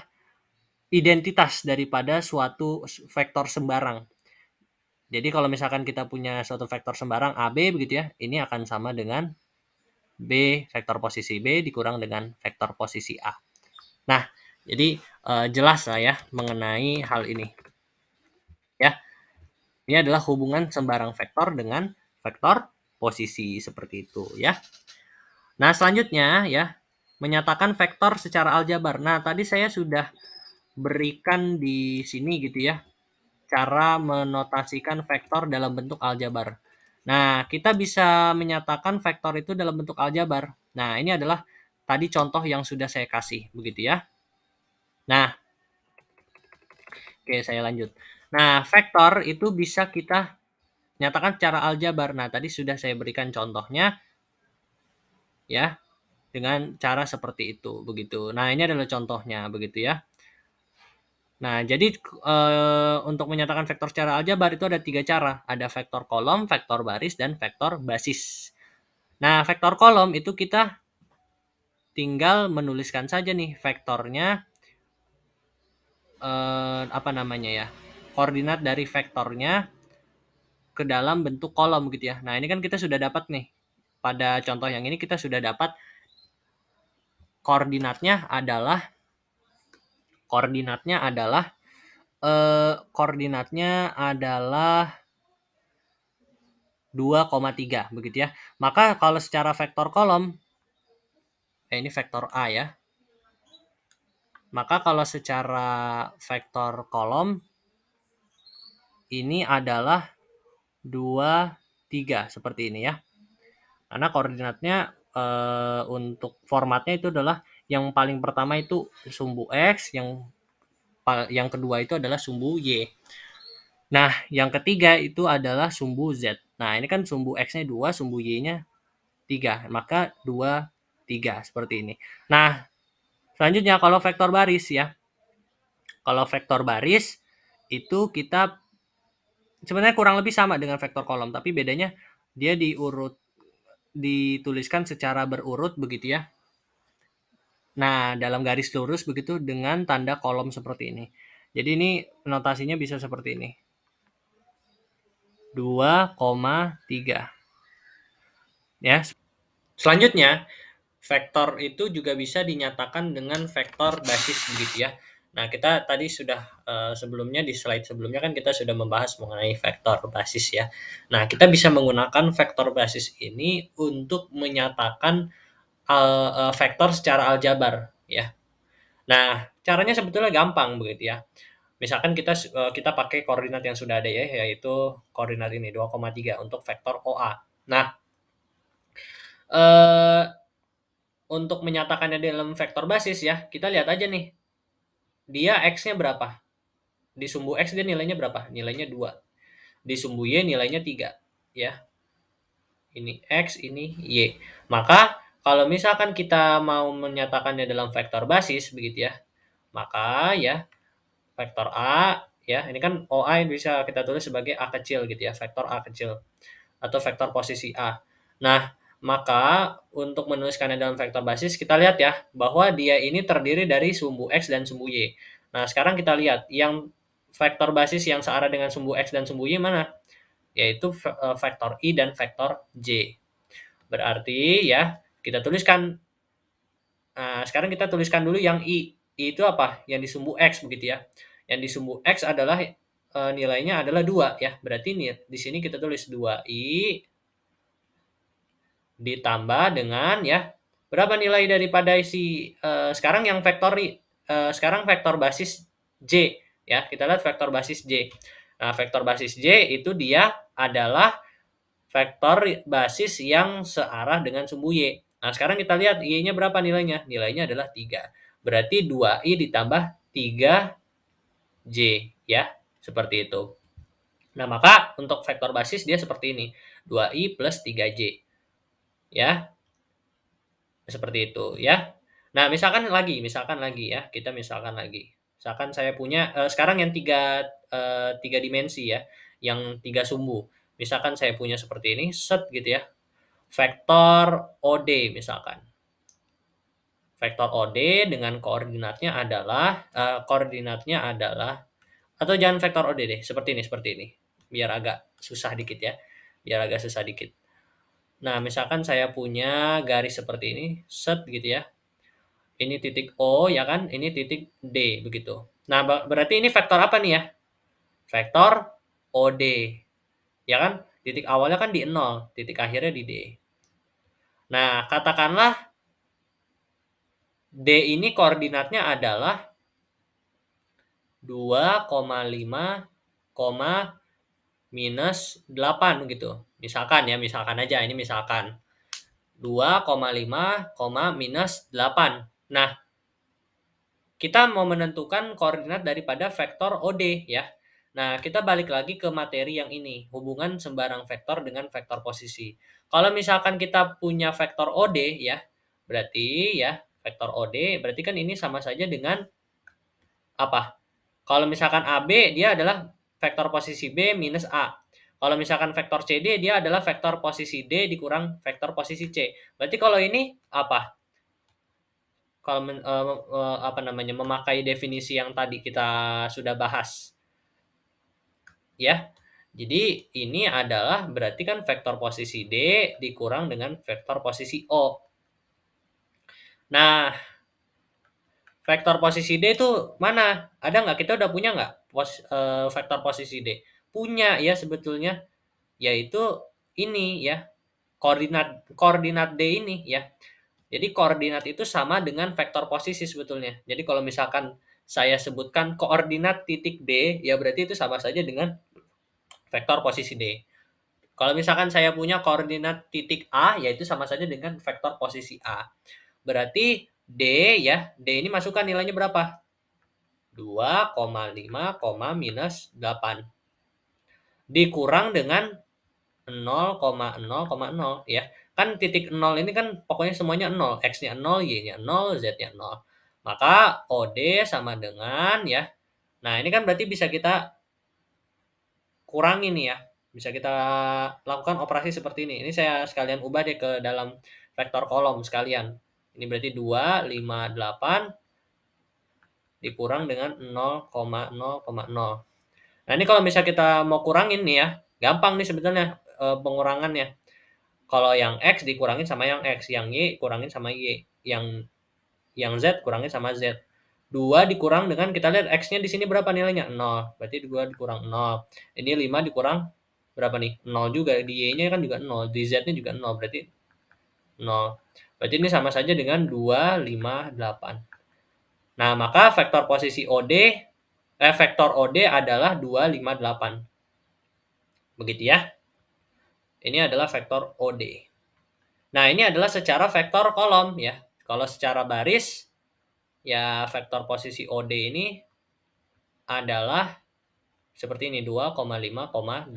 [SPEAKER 1] identitas daripada suatu vektor sembarang. Jadi kalau misalkan kita punya suatu vektor sembarang AB begitu ya, ini akan sama dengan B vektor posisi B dikurang dengan vektor posisi A. Nah, jadi jelas lah ya mengenai hal ini. Ya, ini adalah hubungan sembarang vektor dengan vektor posisi seperti itu ya. Nah, selanjutnya ya, menyatakan vektor secara aljabar. Nah, tadi saya sudah berikan di sini gitu ya, cara menotasikan vektor dalam bentuk aljabar. Nah, kita bisa menyatakan vektor itu dalam bentuk aljabar. Nah, ini adalah tadi contoh yang sudah saya kasih, begitu ya. Nah, oke, saya lanjut. Nah, vektor itu bisa kita nyatakan secara aljabar. Nah, tadi sudah saya berikan contohnya ya dengan cara seperti itu begitu. Nah, ini adalah contohnya begitu ya. Nah, jadi untuk menyatakan vektor secara aljabar itu ada 3 cara. Ada vektor kolom, vektor baris, dan vektor basis. Nah, vektor kolom itu kita tinggal menuliskan saja nih vektornya, apa namanya ya, koordinat dari vektornya ke dalam bentuk kolom gitu ya. Nah, ini kan kita sudah dapat nih. Pada contoh yang ini kita sudah dapat koordinatnya adalah koordinatnya adalah koordinatnya adalah 2,3 begitu ya. Maka kalau secara vektor kolom, ini vektor A ya. Maka kalau secara vektor kolom ini adalah 2, 3 seperti ini ya. Karena koordinatnya untuk formatnya itu adalah yang paling pertama itu sumbu X, yang kedua itu adalah sumbu Y. Nah, yang ketiga itu adalah sumbu Z. Nah, ini kan sumbu X-nya 2, sumbu Y-nya 3. Maka 2, 3 seperti ini. Nah, selanjutnya kalau vektor baris ya. Kalau vektor baris itu kita sebenarnya kurang lebih sama dengan vektor kolom, tapi bedanya dia dituliskan secara berurut begitu ya. Nah, dalam garis lurus begitu dengan tanda kolom seperti ini. Jadi ini notasinya bisa seperti ini. 2,3. Ya. Selanjutnya, vektor itu juga bisa dinyatakan dengan vektor basis begitu ya. Nah, kita tadi sudah sebelumnya di slide sebelumnya kan kita sudah membahas mengenai vektor basis ya. Nah, kita bisa menggunakan vektor basis ini untuk menyatakan vektor secara aljabar ya. Nah, caranya sebetulnya gampang begitu ya. Misalkan kita pakai koordinat yang sudah ada ya, yaitu koordinat ini 2,3 untuk vektor OA. Nah, eh, untuk menyatakannya dalam vektor basis ya, kita lihat aja nih. Dia X-nya berapa? Di sumbu X dia nilainya berapa? Nilainya 2. Di sumbu Y nilainya 3. Ya. Ini X, ini Y. Maka kalau misalkan kita mau menyatakannya dalam vektor basis begitu ya, maka ya vektor A ya, ini kan OA yang bisa kita tulis sebagai A kecil gitu ya, vektor A kecil atau vektor posisi A. Nah, maka untuk menuliskannya dalam vektor basis kita lihat ya bahwa dia ini terdiri dari sumbu X dan sumbu Y. Nah, sekarang kita lihat yang vektor basis yang searah dengan sumbu X dan sumbu Y mana? Yaitu vektor I dan vektor J. Berarti ya, kita tuliskan. Nah, sekarang kita tuliskan dulu yang I. I itu apa? Yang di sumbu X begitu ya. Yang di sumbu X adalah nilainya adalah 2 ya. Berarti nih di sini kita tulis 2I ditambah dengan ya berapa nilai daripada sekarang yang sekarang vektor basis J ya. Kita lihat vektor basis J. Nah, vektor basis J itu dia adalah vektor basis yang searah dengan sumbu Y. Nah, sekarang kita lihat Y-nya berapa nilainya? Nilainya adalah 3. Berarti 2I ditambah 3J ya. Seperti itu. Nah, maka untuk vektor basis dia seperti ini. 2I plus 3J. Ya. Seperti itu ya. Nah, misalkan lagi ya. Kita misalkan lagi. Misalkan saya punya sekarang yang tiga dimensi ya, yang 3 sumbu. Misalkan saya punya seperti ini, set gitu ya. Vektor OD misalkan. Vektor OD dengan koordinatnya adalah atau jangan vektor OD deh, seperti ini. Biar agak susah dikit ya. Nah, misalkan saya punya garis seperti ini, set gitu ya. Ini titik O ya kan, ini titik D begitu. Nah, berarti ini vektor apa nih ya? Vektor OD. Ya kan? Titik awalnya kan di 0, titik akhirnya di D. Nah, katakanlah D ini koordinatnya adalah 2,5, minus 8 gitu. Misalkan aja ini misalkan. 2,5, minus 8. Nah, kita mau menentukan koordinat daripada vektor OD ya. Nah, kita balik lagi ke materi yang ini, hubungan sembarang vektor dengan vektor posisi. Kalau misalkan kita punya vektor OD ya, berarti ya, vektor OD berarti kan ini sama saja dengan apa? Kalau misalkan AB dia adalah vektor posisi B minus A. Kalau misalkan vektor CD dia adalah vektor posisi D dikurang vektor posisi C. Berarti kalau ini apa? Kalau apa namanya memakai definisi yang tadi kita sudah bahas, ya. Jadi ini adalah berarti kan vektor posisi D dikurang dengan vektor posisi O. Nah, vektor posisi D itu mana? Ada nggak? Kita udah punya nggak vektor posisi D? Punya ya sebetulnya, yaitu ini ya, koordinat koordinat D ini ya. Jadi koordinat itu sama dengan vektor posisi sebetulnya. Jadi kalau misalkan saya sebutkan koordinat titik D, ya berarti itu sama saja dengan vektor posisi D. Kalau misalkan saya punya koordinat titik A, yaitu sama saja dengan vektor posisi A. Berarti D ya, D ini masukkan nilainya berapa? 2,5, minus 8. Dikurang dengan 0,0,0 ya. Kan titik 0 ini kan pokoknya semuanya 0. X-nya 0, Y-nya 0, Z-nya 0. Maka OD sama dengan ya. Nah, ini kan berarti bisa kita kurangi nih ya. Bisa kita lakukan operasi seperti ini. Ini saya sekalian ubah deh ke dalam vektor kolom sekalian. Ini berarti 2, 5, 8 dikurang dengan 0,0,0. Nah, ini kalau misalnya kita mau kurangin nih ya, gampang nih sebetulnya pengurangannya. Kalau yang X dikurangin sama yang X, yang Y kurangin sama Y, yang Z kurangin sama Z. 2 dikurang dengan kita lihat X-nya di sini berapa nilainya? 0. Berarti 2 dikurang 0. Ini 5 dikurang berapa nih? 0 juga. Di Y-nya kan juga 0. Di Z-nya juga 0. Berarti 0. Berarti ini sama saja dengan 2, 5, 8. Nah, maka vektor posisi vektor OD adalah 2, 5, 8. Begitu ya. Ini adalah vektor OD. Nah, ini adalah secara vektor kolom ya. Kalau secara baris, ya vektor posisi OD ini adalah seperti ini, 2,5,8.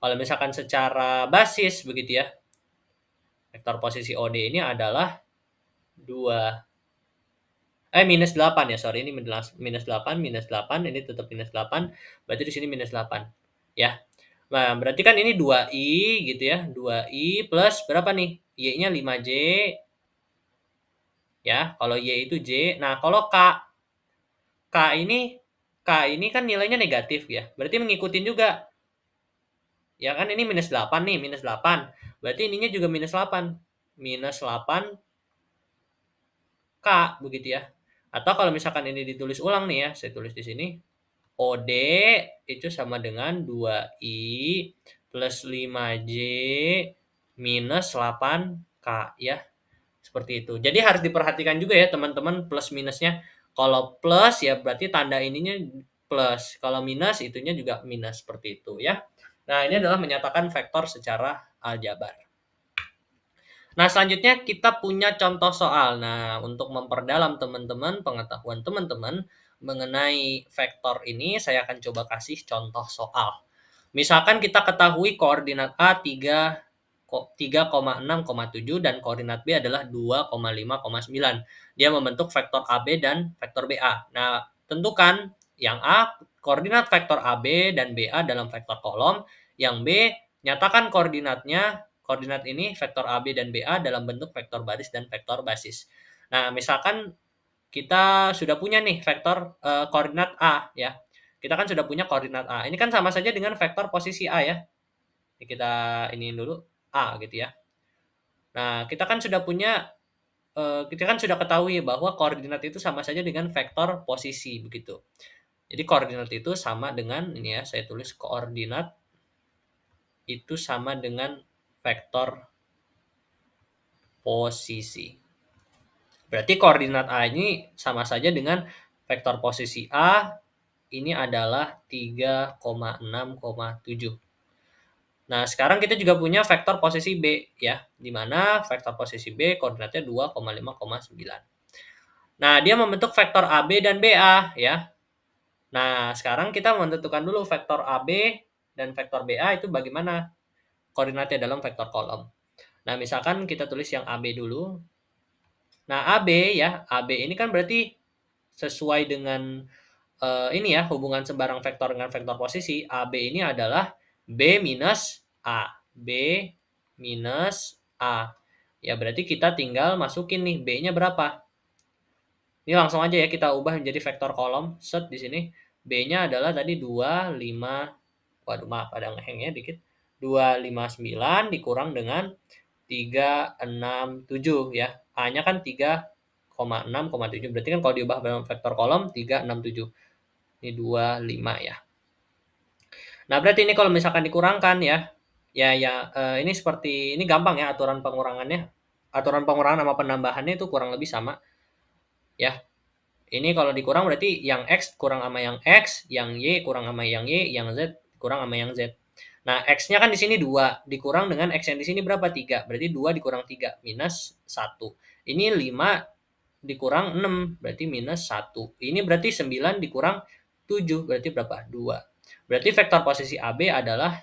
[SPEAKER 1] Kalau misalkan secara basis begitu ya, vektor posisi OD ini adalah 2, minus 8 ya, sorry, ini minus 8, ini tetap minus 8, berarti di sini minus 8, ya. Nah, berarti kan ini 2i gitu ya, 2i plus berapa nih? Y-nya 5J, ya, kalau Y itu J. Nah, kalau K ini kan nilainya negatif ya, berarti mengikutin juga. Ya kan ini minus 8 nih, minus 8. Berarti ininya juga minus 8. Minus 8 K begitu ya. Atau kalau misalkan ini ditulis ulang nih ya, saya tulis di sini. OD itu sama dengan 2I plus 5J minus 8K ya. Seperti itu. Jadi harus diperhatikan juga ya teman-teman plus minusnya. Kalau plus ya berarti tanda ininya plus. Kalau minus itunya juga minus seperti itu ya. Nah, ini adalah menyatakan vektor secara aljabar. Nah, selanjutnya kita punya contoh soal. Nah, untuk memperdalam teman-teman pengetahuan teman-teman mengenai vektor ini, saya akan coba kasih contoh soal. Misalkan kita ketahui koordinat A 3,6,7 dan koordinat B adalah 2,5,9. Dia membentuk vektor AB dan vektor BA. Nah, tentukan yang A koordinat vektor AB dan BA dalam vektor kolom, yang B nyatakan koordinat ini vektor AB dan BA dalam bentuk vektor baris dan vektor basis. Nah, misalkan kita sudah punya nih vektor koordinat A ya. Kita kan sudah punya koordinat A. Ini kan sama saja dengan vektor posisi A ya. Kita ini dulu A gitu ya. Nah, kita kan sudah ketahui bahwa koordinat itu sama saja dengan vektor posisi begitu. Jadi koordinat itu sama dengan ini ya, saya tulis koordinat itu sama dengan vektor posisi. Berarti koordinat A ini sama saja dengan vektor posisi A ini adalah 3,6,7. Nah, sekarang kita juga punya vektor posisi B ya, di mana vektor posisi B koordinatnya 2,5,9. Nah, dia membentuk vektor AB dan BA ya. Nah, sekarang kita menentukan dulu vektor AB dan vektor BA itu bagaimana koordinatnya dalam vektor kolom. Nah, misalkan kita tulis yang AB dulu. Nah, AB ya, AB ini kan berarti sesuai dengan ini ya, hubungan sembarang vektor dengan vektor posisi. AB ini adalah B minus A. B minus A. Ya, berarti kita tinggal masukin nih B-nya berapa. Ini langsung aja ya kita ubah menjadi vektor kolom. Set di sini. B-nya adalah tadi 2, 5. Waduh, maaf ada ngehengnya dikit. 259 dikurang dengan 367 ya. A-nya kan 3,6,7. Berarti kan kalau diubah dalam vektor kolom 367. Ini 25 ya. Nah, berarti ini kalau misalkan dikurangkan ya. Ini seperti ini gampang ya aturan pengurangannya. Aturan pengurangan sama penambahannya itu kurang lebih sama ya. Ini kalau dikurang berarti yang X kurang sama yang X, yang Y kurang sama yang Y, yang Z kurang sama yang Z. Nah, X-nya kan di sini 2, dikurang dengan X yang di sini berapa? 3. Berarti 2 dikurang 3, minus 1. Ini 5 dikurang 6, berarti minus 1. Ini berarti 9 dikurang 7, berarti berapa? 2. Berarti vektor posisi AB adalah,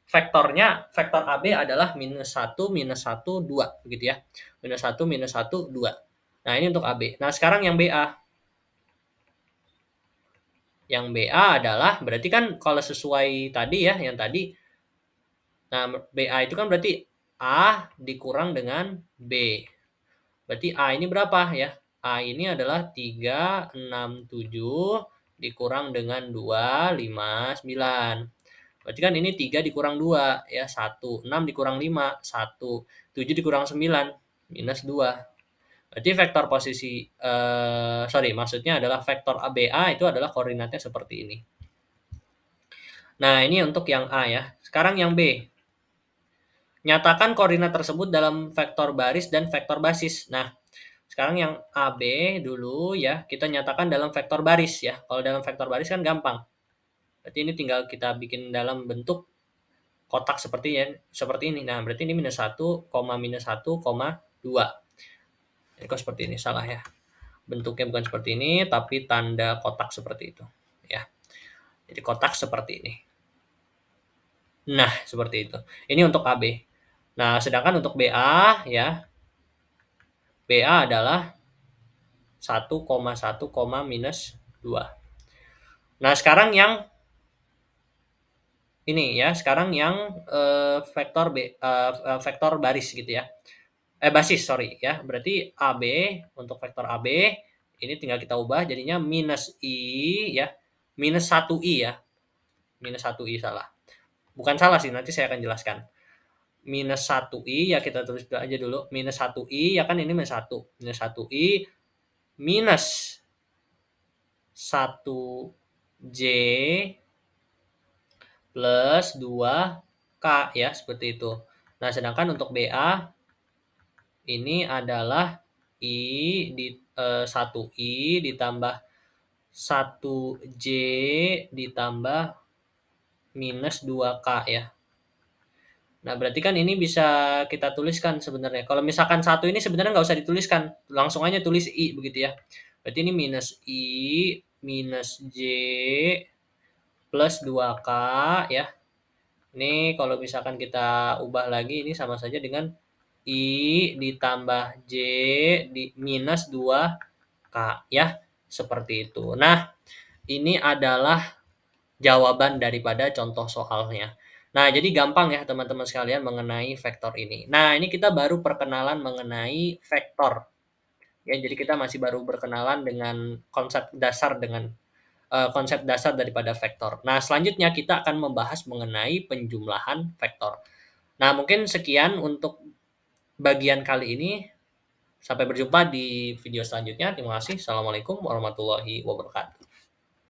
[SPEAKER 1] vektornya, vektor AB adalah minus 1, minus 1, 2, begitu ya. Minus 1, minus 1, 2. Nah, ini untuk AB. Nah, sekarang yang BA. Yang BA adalah, berarti kan kalau sesuai tadi ya, yang tadi. Nah, BA itu kan berarti A dikurang dengan B. Berarti A ini berapa ya? A ini adalah 367 dikurang dengan 259. Berarti kan ini 3 dikurang 2 ya, 1. 6 dikurang 5, 1. 7 dikurang 9, minus 2. Berarti vektor posisi, maksudnya adalah vektor ABA itu adalah koordinatnya seperti ini. Nah, ini untuk yang A ya. Sekarang yang B. Nyatakan koordinat tersebut dalam vektor baris dan vektor basis. Nah, sekarang yang AB dulu ya, kita nyatakan dalam vektor baris ya. Kalau dalam vektor baris kan gampang. Berarti ini tinggal kita bikin dalam bentuk kotak seperti ini. Nah, berarti ini minus 1, minus 1, 2. Ini kok seperti ini, salah ya. Bentuknya bukan seperti ini, tapi tanda kotak seperti itu. Ya. Jadi kotak seperti ini. Nah, seperti itu. Ini untuk AB. Nah, sedangkan untuk BA ya, BA adalah 1,1, minus 2. Nah, sekarang yang ini ya, sekarang yang vektor baris gitu ya. Basis, sorry ya. Berarti AB, untuk vektor AB, ini tinggal kita ubah jadinya minus I ya. Minus 1I ya. Minus 1I salah. Bukan salah sih, nanti saya akan jelaskan. Minus 1I ya kita tulis aja dulu. Minus 1I ya kan ini minus 1. Minus 1I minus 1J plus 2K ya, seperti itu. Nah, sedangkan untuk BA ini adalah I 1I ditambah 1J ditambah minus 2K ya. Nah, berarti kan ini bisa kita tuliskan sebenarnya. Kalau misalkan 1 ini sebenarnya nggak usah dituliskan. Langsung aja tulis I begitu ya. Berarti ini minus I minus J plus 2K ya. Ini kalau misalkan kita ubah lagi ini sama saja dengan I ditambah J di minus 2K ya. Seperti itu. Nah, ini adalah jawaban daripada contoh soalnya. Nah, jadi gampang ya teman-teman sekalian mengenai vektor ini. Nah, ini kita baru perkenalan mengenai vektor. Ya, jadi kita masih baru berkenalan dengan konsep dasar daripada vektor. Nah, selanjutnya kita akan membahas mengenai penjumlahan vektor. Nah, mungkin sekian untuk bagian kali ini. Sampai berjumpa di video selanjutnya. Terima kasih. Assalamualaikum warahmatullahi wabarakatuh.